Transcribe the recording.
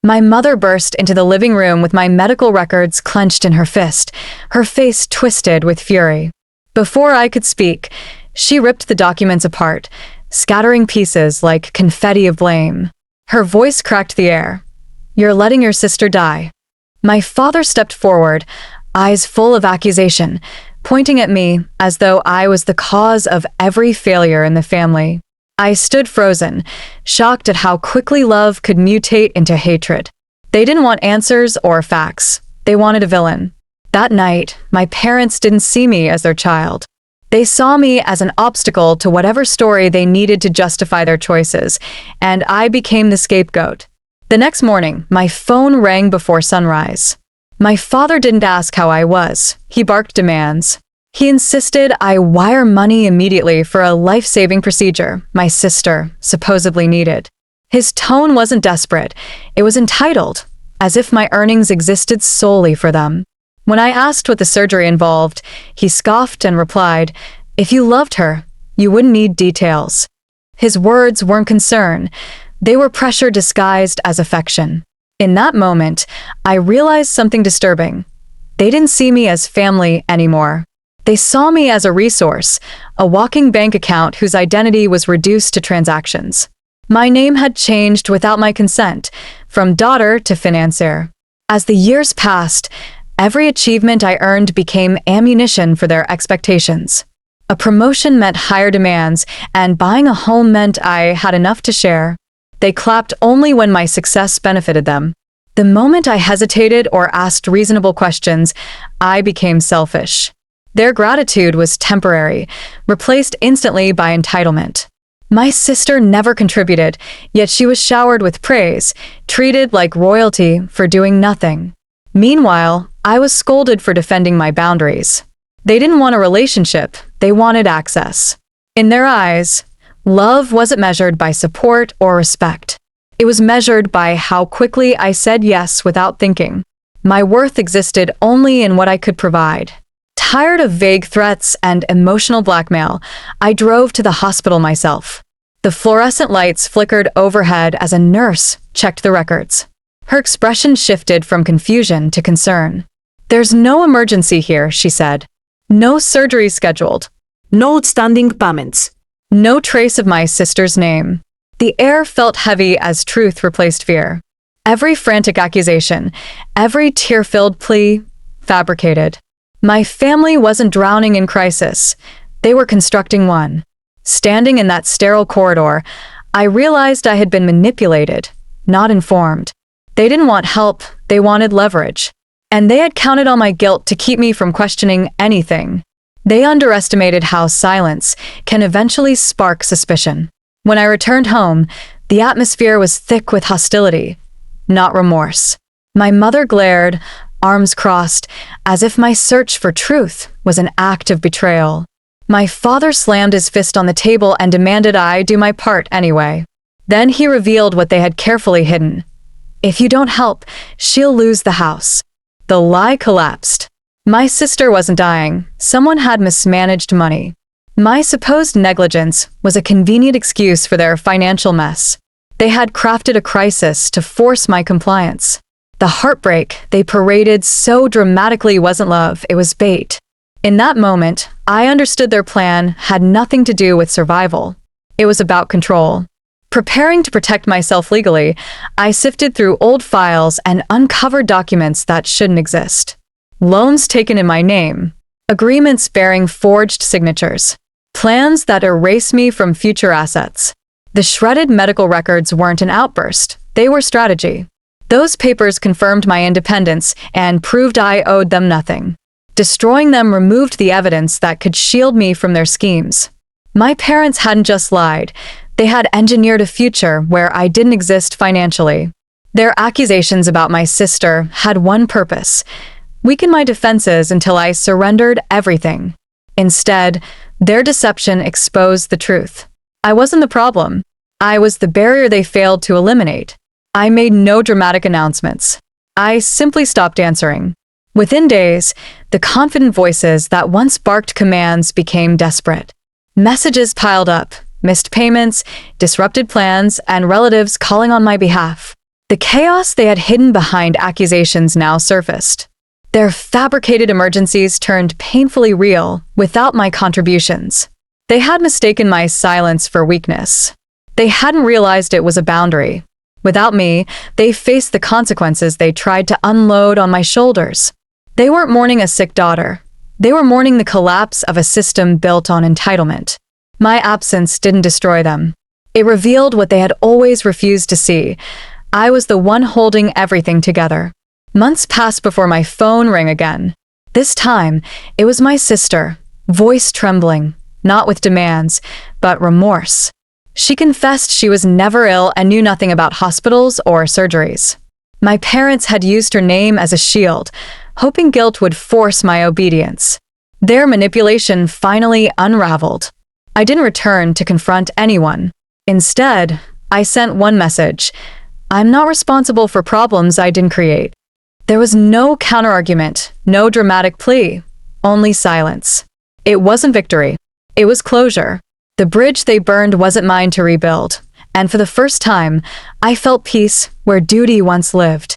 My mother burst into the living room with my medical records clenched in her fist, her face twisted with fury. Before I could speak, she ripped the documents apart, scattering pieces like confetti of blame. Her voice cracked the air. "You're letting your sister die." My father stepped forward, eyes full of accusation, pointing at me as though I was the cause of every failure in the family. I stood frozen, shocked at how quickly love could mutate into hatred. They didn't want answers or facts. They wanted a villain. That night, my parents didn't see me as their child. They saw me as an obstacle to whatever story they needed to justify their choices, and I became the scapegoat. The next morning, my phone rang before sunrise. My father didn't ask how I was. He barked demands. He insisted I wire money immediately for a life-saving procedure my sister supposedly needed. His tone wasn't desperate. It was entitled, as if my earnings existed solely for them. When I asked what the surgery involved, he scoffed and replied, "If you loved her, you wouldn't need details." His words weren't concern. They were pressure disguised as affection. In that moment, I realized something disturbing. They didn't see me as family anymore. They saw me as a resource, a walking bank account whose identity was reduced to transactions. My name had changed without my consent, from daughter to financier. As the years passed, every achievement I earned became ammunition for their expectations. A promotion meant higher demands, and buying a home meant I had enough to share. They clapped only when my success benefited them. The moment I hesitated or asked reasonable questions, I became selfish. Their gratitude was temporary, replaced instantly by entitlement. My sister never contributed, yet she was showered with praise, treated like royalty for doing nothing. Meanwhile, I was scolded for defending my boundaries. They didn't want a relationship, they wanted access. In their eyes, love wasn't measured by support or respect. It was measured by how quickly I said yes without thinking. My worth existed only in what I could provide. Tired of vague threats and emotional blackmail, I drove to the hospital myself. The fluorescent lights flickered overhead as a nurse checked the records. Her expression shifted from confusion to concern. "There's no emergency here," she said. "No surgery scheduled. No outstanding payments. No trace of my sister's name." The air felt heavy as truth replaced fear. Every frantic accusation, every tear-filled plea, fabricated. My family wasn't drowning in crisis. They were constructing one. Standing in that sterile corridor, I realized I had been manipulated, not informed. They didn't want help, they wanted leverage. And they had counted on my guilt to keep me from questioning anything. They underestimated how silence can eventually spark suspicion. When I returned home, the atmosphere was thick with hostility, not remorse. My mother glared, arms crossed, as if my search for truth was an act of betrayal. My father slammed his fist on the table and demanded I do my part anyway. Then he revealed what they had carefully hidden. "If you don't help, she'll lose the house." The lie collapsed. My sister wasn't dying. Someone had mismanaged money. My supposed negligence was a convenient excuse for their financial mess. They had crafted a crisis to force my compliance. The heartbreak they paraded so dramatically wasn't love, it was bait. In that moment, I understood their plan had nothing to do with survival. It was about control. Preparing to protect myself legally, I sifted through old files and uncovered documents that shouldn't exist. Loans taken in my name, agreements bearing forged signatures, plans that erase me from future assets. The shredded medical records weren't an outburst, they were strategy. Those papers confirmed my independence and proved I owed them nothing. Destroying them removed the evidence that could shield me from their schemes. My parents hadn't just lied, they had engineered a future where I didn't exist financially. Their accusations about my sister had one purpose: weaken my defenses until I surrendered everything. Instead, their deception exposed the truth. I wasn't the problem. I was the barrier they failed to eliminate. I made no dramatic announcements. I simply stopped answering. Within days, the confident voices that once barked commands became desperate. Messages piled up, missed payments, disrupted plans, and relatives calling on my behalf. The chaos they had hidden behind accusations now surfaced. Their fabricated emergencies turned painfully real without my contributions. They had mistaken my silence for weakness. They hadn't realized it was a boundary. Without me, they faced the consequences they tried to unload on my shoulders. They weren't mourning a sick daughter. They were mourning the collapse of a system built on entitlement. My absence didn't destroy them. It revealed what they had always refused to see. I was the one holding everything together. Months passed before my phone rang again. This time, it was my sister, voice trembling, not with demands, but remorse. She confessed she was never ill and knew nothing about hospitals or surgeries. My parents had used her name as a shield, hoping guilt would force my obedience. Their manipulation finally unraveled. I didn't return to confront anyone. Instead, I sent one message: I'm not responsible for problems I didn't create. There was no counterargument, no dramatic plea, only silence. It wasn't victory. It was closure. The bridge they burned wasn't mine to rebuild, and for the first time, I felt peace where duty once lived.